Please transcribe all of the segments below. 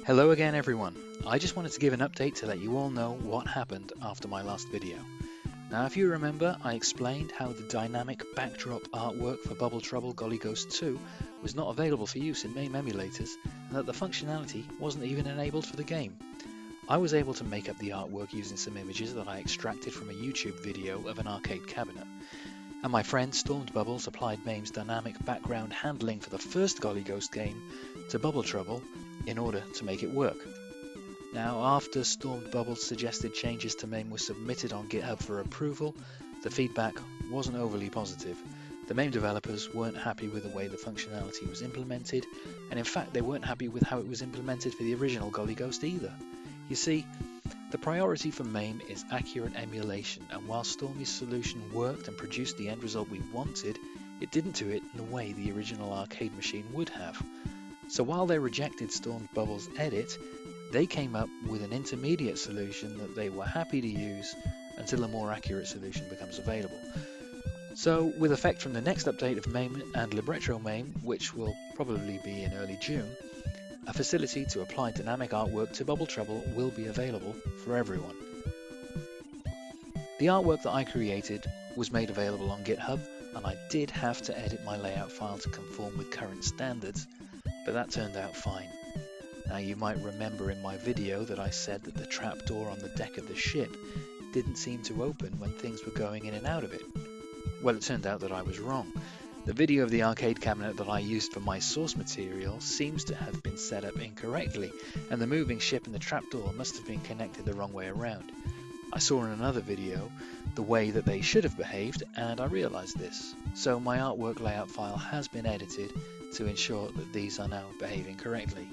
Hello again everyone. I just wanted to give an update to let you all know what happened after my last video. Now if you remember, I explained how the dynamic backdrop artwork for Bubble Trouble Golly Ghost 2 was not available for use in MAME emulators and that the functionality wasn't even enabled for the game. I was able to make up the artwork using some images that I extracted from a YouTube video of an arcade cabinet. And my friend Stormed Bubbles applied MAME's dynamic background handling for the first Golly Ghost game to Bubble Trouble in order to make it work. Now, after Stormed Bubbles suggested changes to MAME were submitted on GitHub for approval, the feedback wasn't overly positive. The MAME developers weren't happy with the way the functionality was implemented, and in fact they weren't happy with how it was implemented for the original Golly Ghost either. You see, the priority for MAME is accurate emulation, and while Stormy's solution worked and produced the end result we wanted, it didn't do it in the way the original arcade machine would have. So while they rejected Stormed Bubbles' edit, they came up with an intermediate solution that they were happy to use until a more accurate solution becomes available. So with effect from the next update of MAME and lr-mame, which will probably be in early June, a facility to apply dynamic artwork to Bubble Trouble will be available for everyone. The artwork that I created was made available on GitHub, and I did have to edit my layout file to conform with current standards, but that turned out fine. Now you might remember in my video that I said that the trapdoor on the deck of the ship didn't seem to open when things were going in and out of it. Well, it turned out that I was wrong. The video of the arcade cabinet that I used for my source material seems to have been set up incorrectly, and the moving ship and the trapdoor must have been connected the wrong way around. I saw in another video the way that they should have behaved, and I realized this. So my artwork layout file has been edited to ensure that these are now behaving correctly.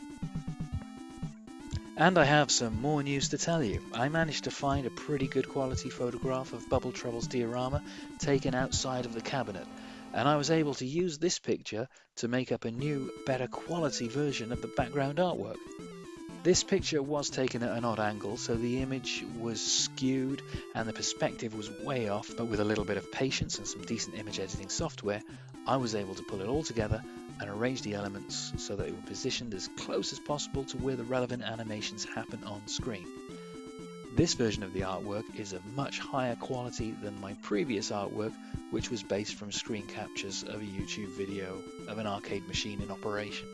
And I have some more news to tell you. I managed to find a pretty good quality photograph of Bubble Trouble's diorama taken outside of the cabinet, and I was able to use this picture to make up a new, better quality version of the background artwork. This picture was taken at an odd angle, so the image was skewed and the perspective was way off, but with a little bit of patience and some decent image editing software, I was able to pull it all together and arrange the elements so that it were positioned as close as possible to where the relevant animations happen on screen. This version of the artwork is of much higher quality than my previous artwork, which was based from screen captures of a YouTube video of an arcade machine in operation.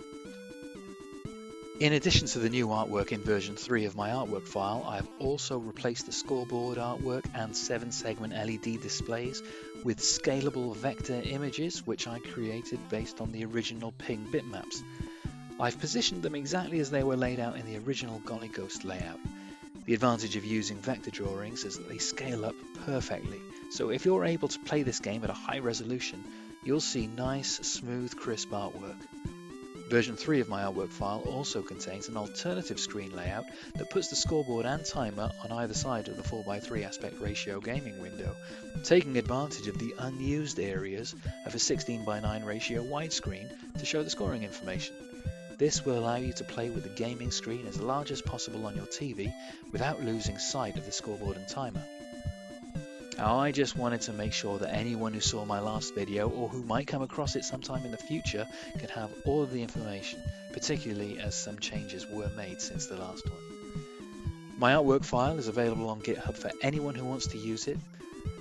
In addition to the new artwork in version 3 of my artwork file, I've also replaced the scoreboard artwork and 7-segment LED displays with scalable vector images, which I created based on the original ping bitmaps. I've positioned them exactly as they were laid out in the original Golly Ghost layout. The advantage of using vector drawings is that they scale up perfectly, so if you're able to play this game at a high resolution, you'll see nice, smooth, crisp artwork. Version 3 of my artwork file also contains an alternative screen layout that puts the scoreboard and timer on either side of the 4:3 aspect ratio gaming window, taking advantage of the unused areas of a 16:9 ratio widescreen to show the scoring information. This will allow you to play with the gaming screen as large as possible on your TV without losing sight of the scoreboard and timer. Now, I just wanted to make sure that anyone who saw my last video or who might come across it sometime in the future can have all of the information, particularly as some changes were made since the last one. My artwork file is available on GitHub for anyone who wants to use it,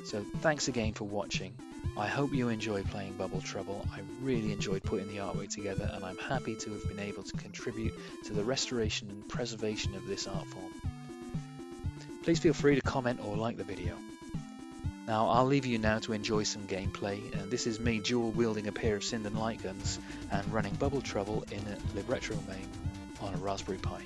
so thanks again for watching. I hope you enjoy playing Bubble Trouble. I really enjoyed putting the artwork together, and I'm happy to have been able to contribute to the restoration and preservation of this art form. Please feel free to comment or like the video. Now I'll leave you now to enjoy some gameplay, and this is me dual wielding a pair of Sinden light guns and running Bubble Trouble in a RetroPie on a Raspberry Pi.